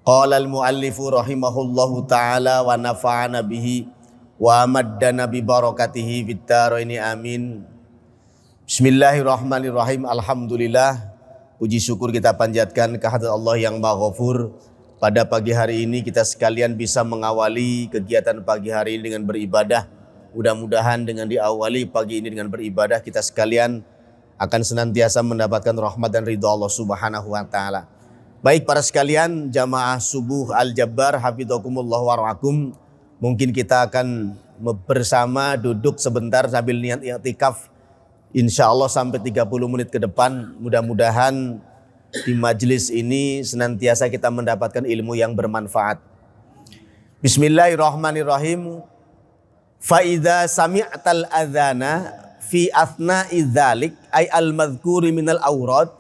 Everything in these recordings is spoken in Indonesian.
Qala al-muallifu rahimahullahu ta'ala wa nafa'ana bihi wa amaddana bi barakatihi fid dharaini amin. Bismillahirrahmanirrahim. Alhamdulillah, puji syukur kita panjatkan kehadirat Allah yang Maha Ghafur. Pada pagi hari ini kita sekalian bisa mengawali kegiatan pagi hari ini dengan beribadah. Mudah-mudahan dengan diawali pagi ini dengan beribadah, kita sekalian akan senantiasa mendapatkan rahmat dan ridha Allah Subhanahu wa taala. Baik para sekalian, jamaah subuh Al-Jabbar hafidhakumullah warahmakum. Mungkin kita akan bersama duduk sebentar sambil niat i'tikaf. Insya Allah sampai 30 menit ke depan. Mudah-mudahan di majelis ini senantiasa kita mendapatkan ilmu yang bermanfaat. Bismillahirrahmanirrahim. Fa idza sami'tal adzana fi athna'i dzalik ay al-madhkuri minal awrad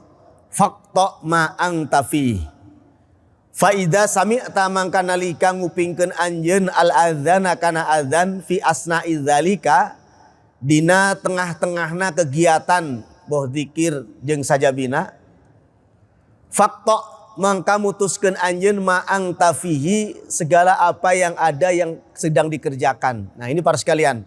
faqta ma anta fi. Fa idza sami'ta mangka nalika ngupingkeun anjeun al-adzana kana adzan fi asna'i dzalika dina tengah-tengahna kegiatan boh zikir jeung sajabina, faqta mangka mutuskeun anjeun ma anta fihi segala apa yang ada yang sedang dikerjakan. Nah, ini para sekalian.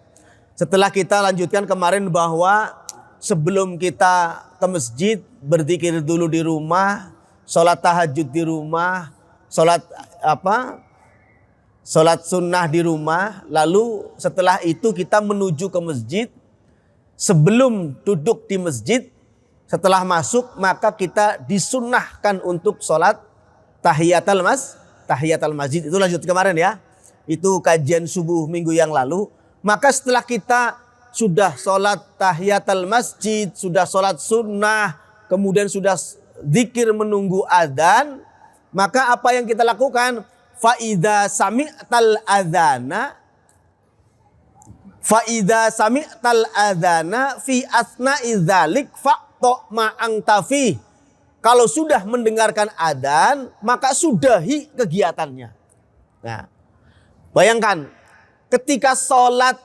Setelah kita lanjutkan kemarin bahwa sebelum kita ke masjid, berzikir dulu di rumah, sholat tahajud di rumah, sholat sunnah di rumah. Lalu setelah itu kita menuju ke masjid. Sebelum duduk di masjid, setelah masuk maka kita disunnahkan untuk sholat tahiyatul masjid. Itu lanjut kemarin ya. Itu kajian subuh minggu yang lalu. Maka setelah kita sudah sholat tahiyatul masjid, sudah sholat sunnah, kemudian sudah zikir menunggu adzan, maka apa yang kita lakukan? Fa'idha sami'tal adzana fi asna'i dzalik faqta ma anta fi. Kalau sudah mendengarkan adzan, maka sudahi kegiatannya. Nah, bayangkan ketika sholat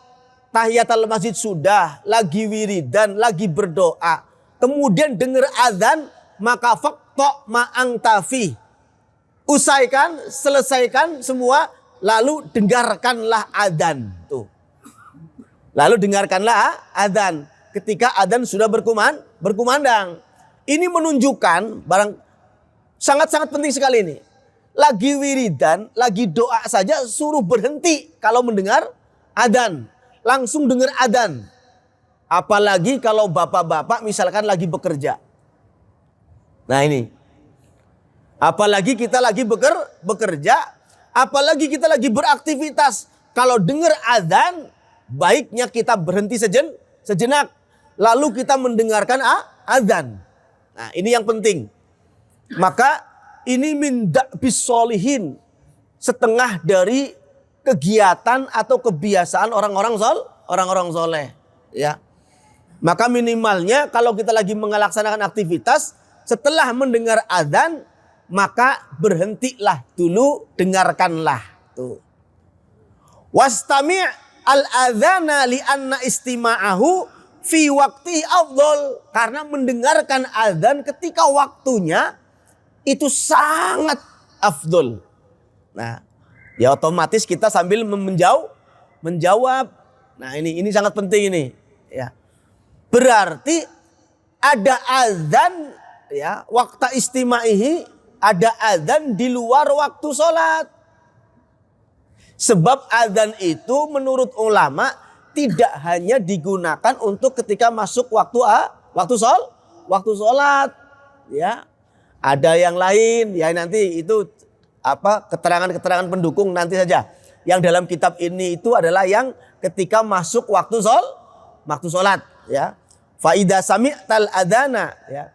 tahiyatul masjid sudah, lagi wiridan, lagi berdoa, kemudian dengar adzan, maka faqta ma anta fi. Usaikan, selesaikan semua, lalu dengarkanlah adzan. Tuh. Lalu dengarkanlah adzan ketika adzan sudah berkumandang. Ini menunjukkan sangat-sangat penting sekali ini. Lagi wiridan, lagi doa saja suruh berhenti kalau mendengar adzan. Langsung dengar adzan. Apalagi kalau bapak-bapak misalkan lagi bekerja. Nah ini. Apalagi kita lagi bekerja. Apalagi kita lagi beraktivitas. Kalau dengar adzan, baiknya kita berhenti sejenak. Lalu kita mendengarkan adzan. Nah ini yang penting. Maka ini min da'bis sholihin. Setengah dari kegiatan atau kebiasaan orang-orang soleh, ya. Maka minimalnya kalau kita lagi melaksanakan aktivitas, setelah mendengar adzan, maka berhentilah dulu, dengarkanlah. Tuh. Wastami' al-adzana li anna istima'ahu fi waqti afdal. Karena mendengarkan adzan ketika waktunya itu sangat afdol. Nah, ya otomatis kita sambil menjawab. Nah ini sangat penting ini. Ya. Berarti ada azan ya, waktu istima'ihi, ada azan di luar waktu sholat. Sebab azan itu menurut ulama tidak hanya digunakan untuk ketika masuk waktu sholat. Ya. Ada yang lain ya, nanti itu keterangan-keterangan pendukung nanti saja. Yang dalam kitab ini itu adalah yang ketika masuk waktu sholat, ya. Fa idza sami'tal adzana, ya.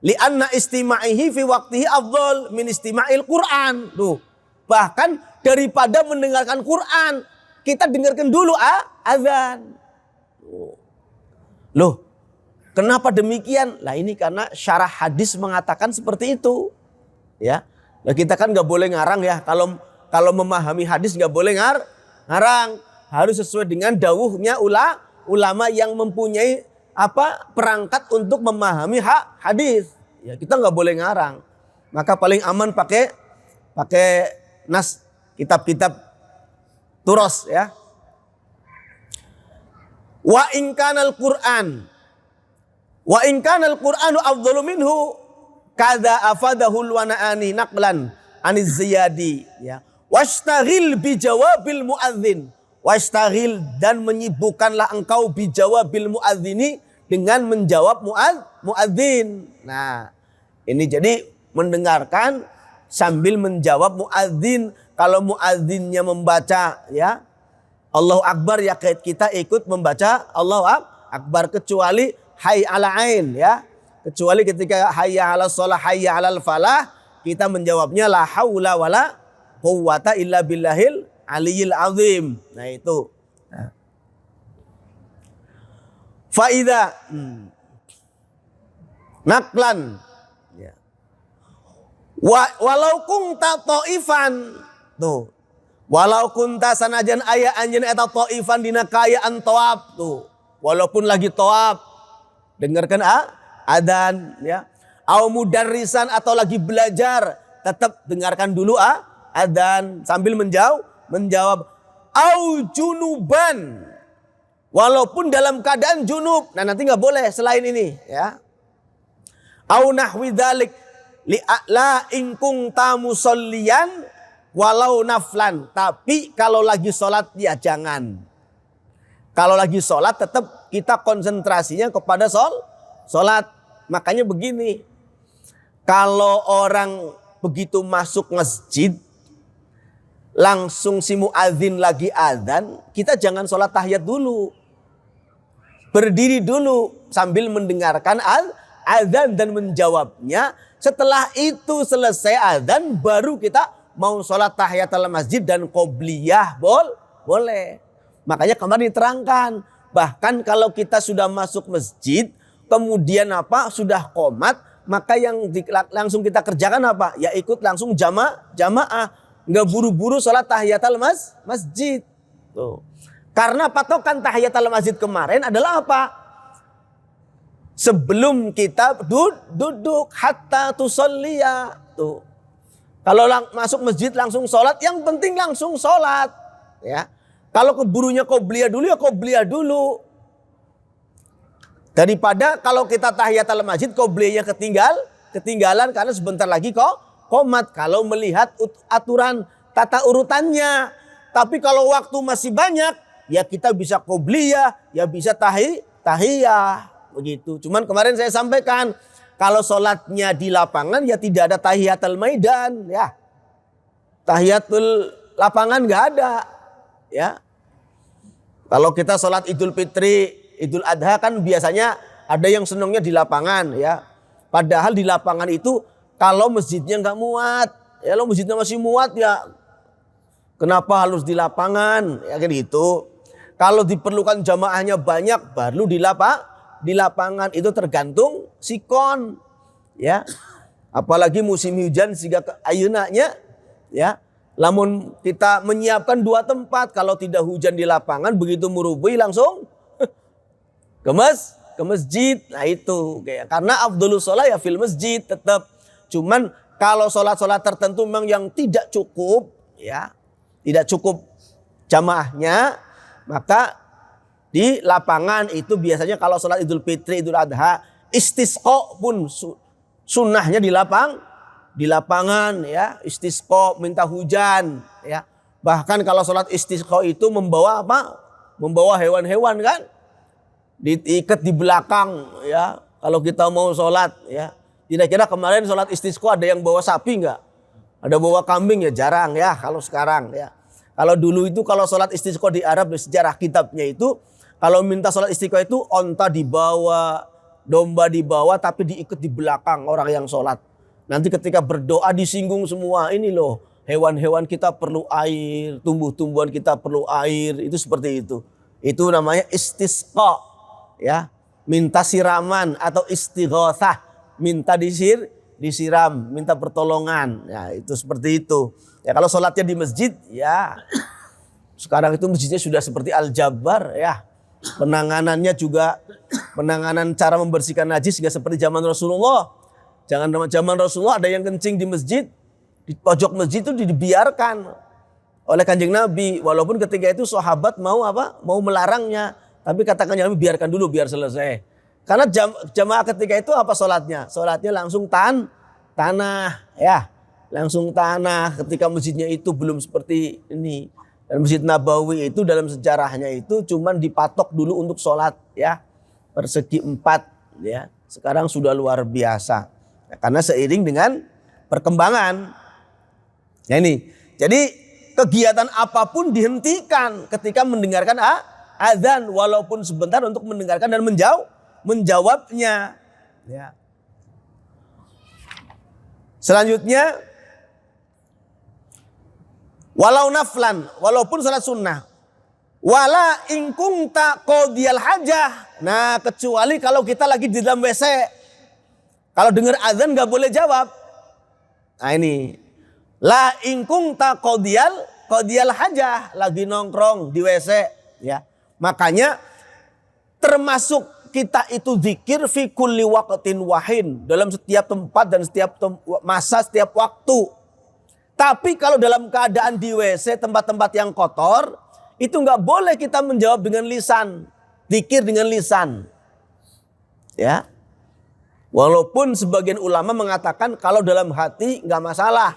Li anna istima'ihi fi waqtihi afdal min istima'il Qur'an. Tuh. Bahkan daripada mendengarkan Quran, kita dengarkan dulu adzan. Loh, kenapa demikian? Lah ini karena syarah hadis mengatakan seperti itu, ya. Nah kita kan nggak boleh ngarang ya. Kalau memahami hadis nggak boleh ngarang. Harus sesuai dengan dawuhnya ulama yang mempunyai perangkat untuk memahami hadis. Ya kita nggak boleh ngarang. Maka paling aman pakai pakai nas kitab-kitab turos ya. Wa in kanal Qur'an afdalu minhu kada afadahul wana'ani naqlan aniz ziyadi ya. Wastaghil bi jawabil muadzin. Wastaghil dan menyibukkanlah engkau bi jawabil muadzini dengan menjawab muadzin. Nah, ini jadi mendengarkan sambil menjawab muadzin. Kalau muadzinnya membaca ya Allahu Akbar ya kita ikut membaca Allahu Akbar kecuali hayya ala ain ya. Kecuali ketika hayya ala shalah hayya alal falah kita menjawabnya la haula wala quwwata illa billahil aliyil azim. Nah itu. Nah. Faida naklan ya. Walau kunta ta'ifan tuh. Walau kunta sanajan aya anjeun eta ta'ifan dina kaayaan tawaf tuh. Walaupun lagi tawaf dengarkan adzan ya. Au mudarrisan atau lagi belajar tetap dengarkan dulu adzan sambil menjawab au junuban walaupun dalam keadaan junub. Nah nanti nggak boleh selain ini ya. Au nahwi dzalik li la in kunta musalliyan walau naflan. Tapi kalau lagi sholat ya jangan. Kalau lagi sholat tetap kita konsentrasinya kepada sholat. Makanya begini, kalau orang begitu masuk masjid langsung si muadzin lagi adzan, kita jangan sholat tahiyat dulu. Berdiri dulu sambil mendengarkan adzan dan menjawabnya. Setelah itu selesai adzan baru kita mau sholat tahiyatul masjid dan qobliyah boleh. Makanya kemarin diterangkan, bahkan kalau kita sudah masuk masjid kemudian sudah qomat, maka yang langsung kita kerjakan apa? Ya ikut langsung jamaah. Nggak buru-buru sholat tahiyatul masjid. Tuh. Karena patokan tahiyatul masjid kemarin adalah apa? Sebelum kita duduk hatta tusalliya. Tuh. Kalau masuk masjid langsung sholat, yang penting langsung sholat. Ya. Kalau keburunya qobliyah dulu ya qobliyah dulu. Daripada kalau kita tahiyatul masjid qobliyahnya ketinggalan karena sebentar lagi qomat kalau melihat aturan tata urutannya. Tapi kalau waktu masih banyak ya kita bisa qobliyah, ya bisa tahiyah begitu. Cuman kemarin saya sampaikan kalau sholatnya di lapangan ya tidak ada tahiyatul maidan ya. Tahiyatul lapangan nggak ada ya. Kalau kita sholat Idul Fitri, Idul Adha kan biasanya ada yang senangnya di lapangan ya. Padahal di lapangan itu kalau masjidnya nggak muat, ya kalau masjidnya masih muat ya kenapa harus di lapangan ya kayak gitu. Kalau diperlukan jamaahnya banyak baru di lapangan itu tergantung sikon ya. Apalagi musim hujan sehingga ayeunanya ya. Lamun kita menyiapkan 2 tempat, kalau tidak hujan di lapangan begitu murubui langsung ke masjid. Nah itu kayak karena afdhalus shalah ya fil masjid tetap. Cuman kalau sholat-sholat tertentu memang yang tidak cukup ya, tidak cukup jamaahnya, maka di lapangan itu biasanya kalau sholat Idul Fitri, Idul Adha, istisqa pun sunnahnya di lapangan ya, istisqa minta hujan ya. Bahkan kalau sholat istisqa itu membawa apa? Membawa hewan-hewan kan? Diikat di belakang ya. Kalau kita mau sholat ya. Kira-kira kemarin sholat istisqa ada yang bawa sapi enggak? Ada bawa kambing ya jarang ya kalau sekarang ya. Kalau dulu itu kalau sholat istisqa di Arab di sejarah kitabnya itu kalau minta sholat istisqa itu onta dibawa, domba dibawa tapi diikat di belakang orang yang sholat. Nanti ketika berdoa disinggung semua ini loh hewan-hewan kita perlu air, tumbuh-tumbuhan kita perlu air, itu seperti itu. Itu namanya istisqa ya, minta siraman atau istighatsah, minta disiram, minta pertolongan. Ya itu seperti itu. Ya kalau sholatnya di masjid ya sekarang itu masjidnya sudah seperti Al-Jabbar ya. Penanganannya juga penanganan cara membersihkan najis juga seperti zaman Rasulullah. Jangan zaman Rasulullah ada yang kencing di masjid, Di pojok masjid itu dibiarkan oleh Kanjeng Nabi, walaupun ketika itu sahabat mau apa? Mau melarangnya, tapi kata Kanjeng Nabi biarkan dulu biar selesai. Karena jamaah ketika itu apa sholatnya? Sholatnya langsung tanah, ya, langsung tanah. Ketika masjidnya itu belum seperti ini. Dan Masjid Nabawi itu dalam sejarahnya itu cuman dipatok dulu untuk sholat, ya, persegi 4, ya. Sekarang sudah luar biasa, ya, karena seiring dengan perkembangan. Ya ini, jadi kegiatan apapun dihentikan ketika mendengarkan azan, walaupun sebentar untuk mendengarkan dan menjawabnya. Ya. Selanjutnya, walau naflan, walaupun salat sunnah. Wala ingkung tak qodiyal hajah. Nah, kecuali kalau kita lagi di dalam WC. Kalau dengar azan nggak boleh jawab. Nah ini, la ingkung tak qodiyal hajah, lagi nongkrong di WC, ya. Makanya termasuk kita itu zikir fi kulli waqtin wahin, dalam setiap tempat dan setiap masa, setiap waktu. Tapi kalau dalam keadaan di WC, tempat-tempat yang kotor, itu nggak boleh kita menjawab dengan lisan, zikir dengan lisan, ya. Walaupun sebagian ulama mengatakan kalau dalam hati nggak masalah,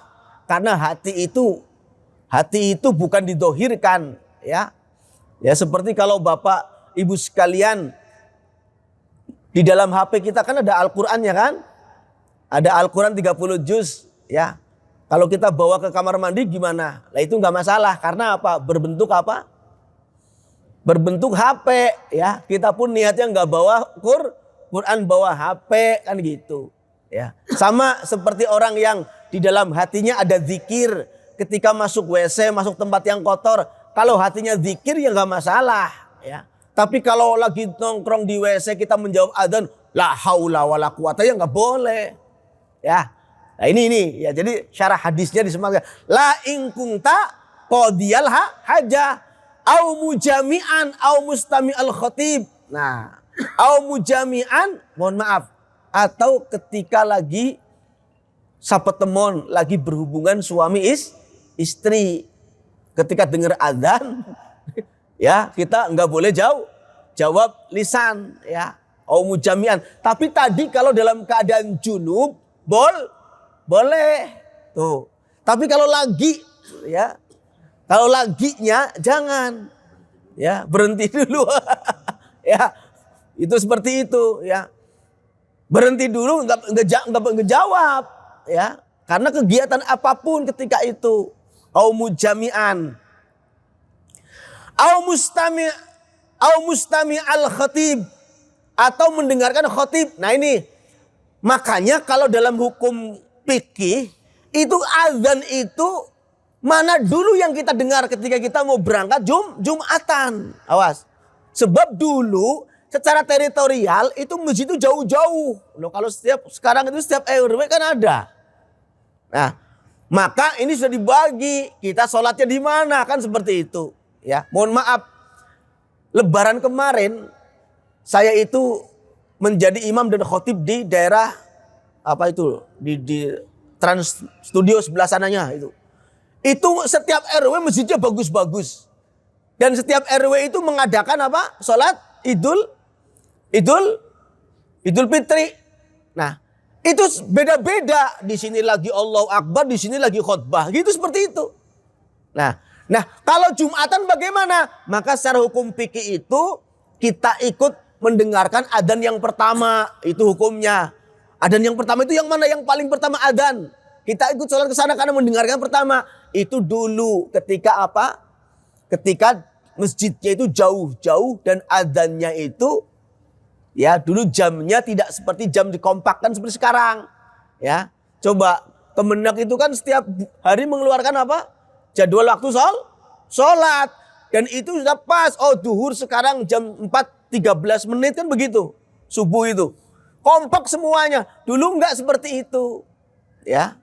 karena hati itu bukan didohirkan, ya. Ya seperti kalau bapak ibu sekalian, di dalam HP kita kan ada Al-Quran, ya kan? Ada Al-Quran 30 juz, ya. Kalau kita bawa ke kamar mandi gimana? Nah itu nggak masalah, karena apa? Berbentuk apa? Berbentuk HP, ya. Kita pun niatnya nggak bawa Quran, bawa HP, kan gitu, ya. Sama seperti orang yang di dalam hatinya ada zikir, ketika masuk WC, masuk tempat yang kotor, kalau hatinya zikir ya nggak masalah, ya. Tapi kalau lagi nongkrong di WC kita menjawab adzan, la haula wala quwata, ya nggak boleh, ya. Nah ini ya, jadi syarah hadisnya disematkan. La ingkunta qodiyal hajah au mujami'an au mustami'al khatib. Nah, au mujami'an, mohon maaf, atau ketika lagi sapetemon, lagi berhubungan suami istri, ketika dengar adzan, ya kita nggak boleh jawab lisan, ya, au mujami'an. Tapi tadi kalau dalam keadaan junub boleh tuh. Tapi kalau lagi, ya, kalau laginya jangan, ya, berhenti dulu. Ya, itu seperti itu, ya. Berhenti dulu, nggak jawab, ya. Karena kegiatan apapun ketika itu, au mujami'an, au mustami al khatib, atau mendengarkan khatib. Nah ini, makanya kalau dalam hukum fikih itu azan itu mana dulu yang kita dengar ketika kita mau berangkat Jumatan. Awas. Sebab dulu secara teritorial itu masjid itu jauh-jauh. Loh, kalau sekarang itu setiap RW kan ada. Nah, maka ini sudah dibagi. Kita sholatnya di mana, kan seperti itu. Ya, mohon maaf. Lebaran kemarin saya itu menjadi imam dan khotib di daerah apa itu, di Trans Studio sebelah sananya itu. Itu setiap RW masjidnya bagus-bagus. Dan setiap RW itu mengadakan apa? Salat Idul Fitri. Nah, itu beda-beda. Di sini lagi Allahu Akbar, di sini lagi khutbah. Gitu seperti itu. Nah, kalau Jumatan bagaimana? Maka secara hukum fikih itu kita ikut mendengarkan adzan yang pertama, itu hukumnya. Adzan yang pertama itu yang mana? Yang paling pertama adzan. Kita ikut sholat ke sana karena mendengarkan pertama. Itu dulu ketika apa? Ketika masjidnya itu jauh-jauh dan adzannya itu, ya, dulu jamnya tidak seperti jam dikompakkan seperti sekarang. Ya, coba Kemenak itu kan setiap hari mengeluarkan apa? Jadwal waktu sholat. Dan itu sudah pas. Oh, duhur sekarang jam 4.13 menit kan begitu. Subuh itu. Kompak semuanya. Dulu enggak seperti itu. Ya.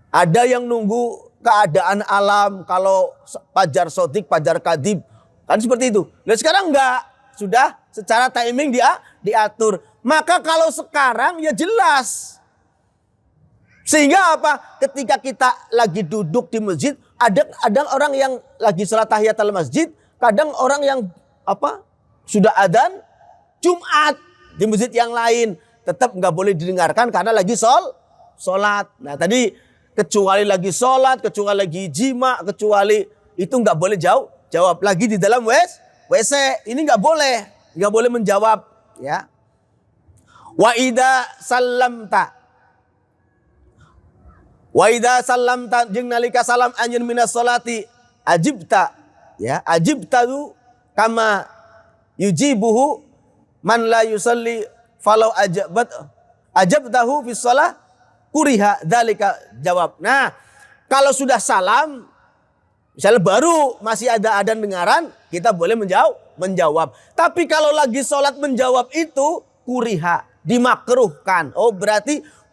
Ada yang nunggu keadaan alam. Kalau fajar sodik, fajar kadib. Kan seperti itu. Nah sekarang enggak. Sudah secara timing diatur. Maka kalau sekarang ya jelas. Sehingga apa? Ketika kita lagi duduk di masjid, ada orang yang lagi salat tahiyatul masjid, kadang orang yang sudah adzan Jumat di masjid yang lain tetap nggak boleh didengarkan karena lagi sholat. Nah tadi kecuali lagi sholat, kecuali lagi jima, kecuali itu nggak boleh jawab lagi di dalam WC. Ini nggak boleh menjawab ya. Wa idza sallamta jeung nalika salam anjeun minas sholati ajibta ya, ajibta tu kama yujibuhu man la yusalli falau ajabtahu fi shalah kuriha dzalika jawab. Nah, kalau sudah salam misalnya baru masih ada adzan dengaran, kita boleh menjawab. Tapi kalau lagi sholat menjawab itu kuriha, dimakruhkan. Oh, berarti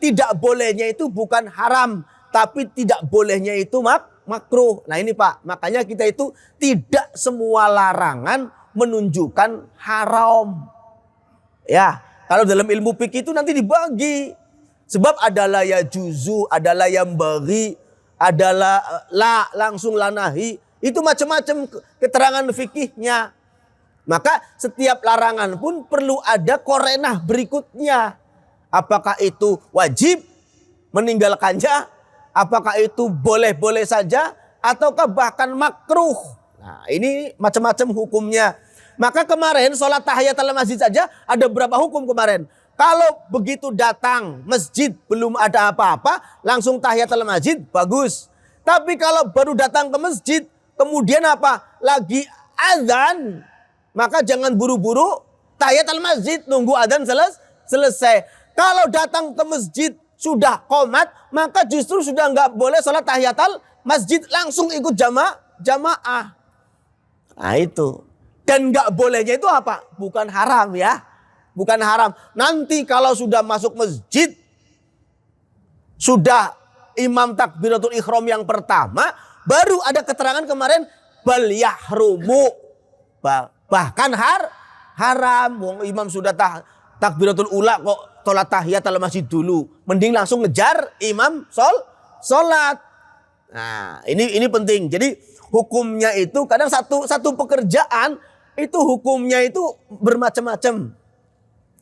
tidak bolehnya itu bukan haram, tapi tidak bolehnya itu makruh. Nah ini Pak, makanya kita itu tidak semua larangan menunjukkan haram. Ya, kalau dalam ilmu fikih itu nanti dibagi. Sebab adalah ya juzu, adalah yang bagi, adalah langsung lanahi. Itu macam-macam keterangan fikihnya. Maka setiap larangan pun perlu ada korenah berikutnya. Apakah itu wajib meninggalkannya? Apakah itu boleh-boleh saja? Ataukah bahkan makruh? Nah ini macam-macam hukumnya. Maka kemarin sholat tahiyatul masjid saja ada berapa hukum kemarin? Kalau begitu datang masjid belum ada apa-apa, langsung tahiyatul masjid, bagus. Tapi kalau baru datang ke masjid, kemudian lagi azan, maka jangan buru-buru tahiyatul masjid, nunggu azan selesai. Kalau datang ke masjid sudah qomat, maka justru sudah nggak boleh sholat tahiyatul masjid, langsung ikut jamaah. Nah itu. Dan nggak bolehnya itu apa? Bukan haram ya. Bukan haram. Nanti kalau sudah masuk masjid, sudah imam takbiratul ihram yang pertama, baru ada keterangan kemarin bal yahrumu. Bahkan haram. Wong imam sudah takbiratul ula kok sholat tahiyatul masjid dulu. Mending langsung ngejar imam sholat. Nah ini penting. Jadi hukumnya itu kadang satu pekerjaan itu hukumnya itu bermacam-macam.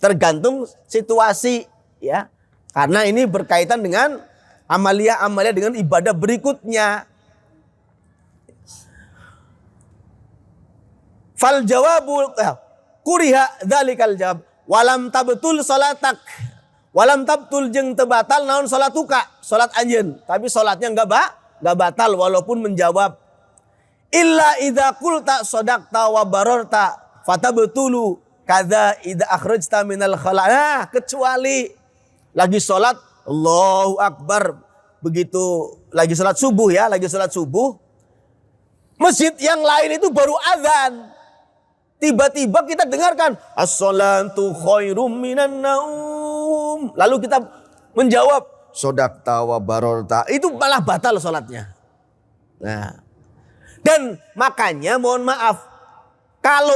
Tergantung situasi ya. Karena ini berkaitan dengan amalia dengan ibadah berikutnya. Fal jawabu kuriha dzalikal jawab. Walam tabtul salatak, walam tabtul jeung teu batal naon salatuka, salat anjeun, tapi salatnya enggak batal walaupun menjawab. Illa idza qulta sadaqta wa bararta fatabtulu kadza idza akhrajta minal khala. Nah, kecuali lagi salat Allahu Akbar, begitu lagi salat subuh ya, masjid yang lain itu baru azan. Tiba-tiba kita dengarkan as-salatu khairum minan naum. Lalu kita menjawab sodakta wa barorta. Itu malah batal sholatnya. Nah, dan makanya mohon maaf, kalau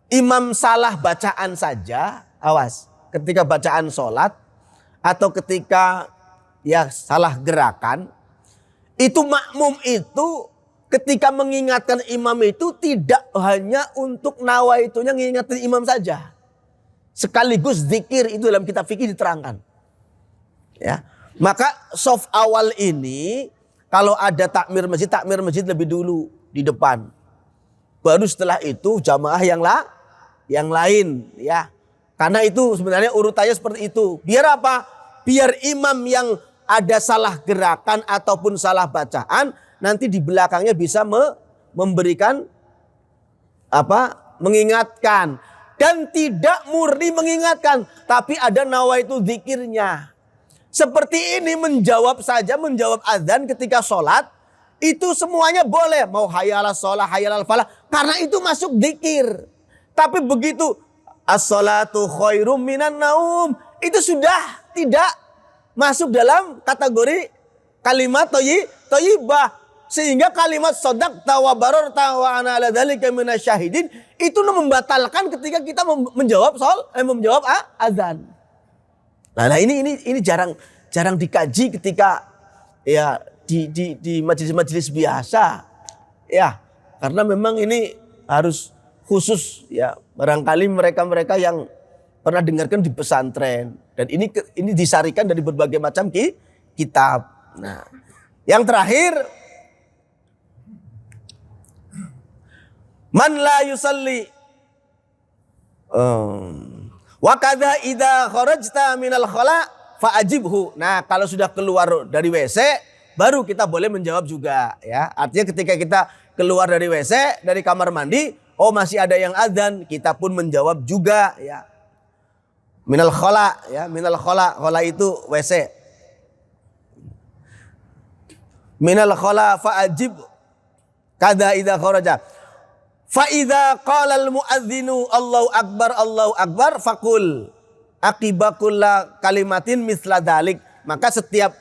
imam salah bacaan saja, awas. Ketika bacaan sholat atau ketika ya salah gerakan, itu makmum itu ketika mengingatkan imam itu tidak hanya untuk nawaitunya mengingatkan imam saja. Sekaligus zikir, itu dalam kitab fikih diterangkan. Ya. Maka soft awal ini kalau ada takmir masjid lebih dulu di depan. Baru setelah itu jamaah yang lain ya. Karena itu sebenarnya urutannya seperti itu. Biar apa? Biar imam yang ada salah gerakan ataupun salah bacaan nanti di belakangnya bisa memberikan mengingatkan, dan tidak murni mengingatkan, tapi ada nawaitu zikirnya. Seperti ini menjawab azan ketika sholat itu semuanya boleh, mau hayal sholat, hayal falah, karena itu masuk zikir. Tapi begitu as-salatu khairum minan naum, itu sudah tidak masuk dalam kategori kalimat thayyibah. Sehingga kalimat sadaqta wa bararta wa ana ala dzalika minasyahidin itu membatalkan ketika kita menjawab azan. Nah, ini jarang dikaji ketika ya di majelis-majelis biasa. Ya, karena memang ini harus khusus ya, barangkali mereka-mereka yang pernah dengarkan di pesantren, dan ini disarikan dari berbagai macam kitab. Nah, yang terakhir, man la yusalli wa kadza idza kharajta minal khala fa'ajibhu. Nah, kalau sudah keluar dari WC baru kita boleh menjawab juga ya. Artinya ketika kita keluar dari WC, dari kamar mandi, oh masih ada yang adzan, kita pun menjawab juga ya. Minal khala ya, minal khala, khala itu WC. Minal khala fa'ajib kadza idza kharaja. Fa idza qala al muadzinu Allahu akbar faqul aqiba kulla kalimatin misla dzalik. Maka setiap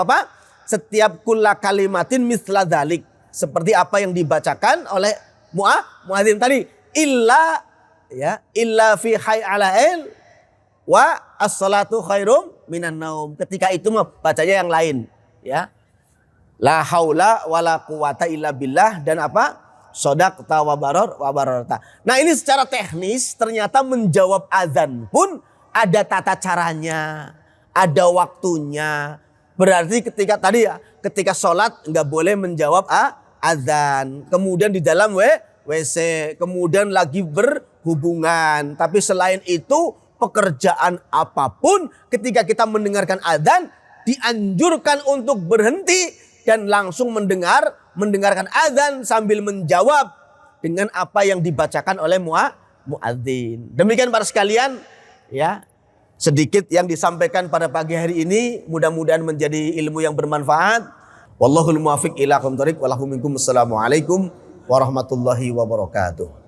apa? Setiap kulla kalimatin misla dzalik, seperti apa yang dibacakan oleh muadzin tadi, illa fi hayy 'alal wa as-salatu khairum minan naum. Ketika itu mah bacanya yang lain ya. La haula wala quwata illa billah, dan apa? Shadaqta wa bararta. Nah, ini secara teknis ternyata menjawab azan pun ada tata caranya, ada waktunya. Berarti ketika sholat nggak boleh menjawab azan. Kemudian di dalam WC, kemudian lagi berhubungan. Tapi selain itu, pekerjaan apapun ketika kita mendengarkan azan dianjurkan untuk berhenti dan langsung mendengarkan azan sambil menjawab dengan apa yang dibacakan oleh muadzin. Demikian para sekalian ya, sedikit yang disampaikan pada pagi hari ini, mudah-mudahan menjadi ilmu yang bermanfaat. Wallahul muwaffiq ila aqwamit thoriq wa lahum minkum. Assalamualaikum warahmatullahi wabarakatuh.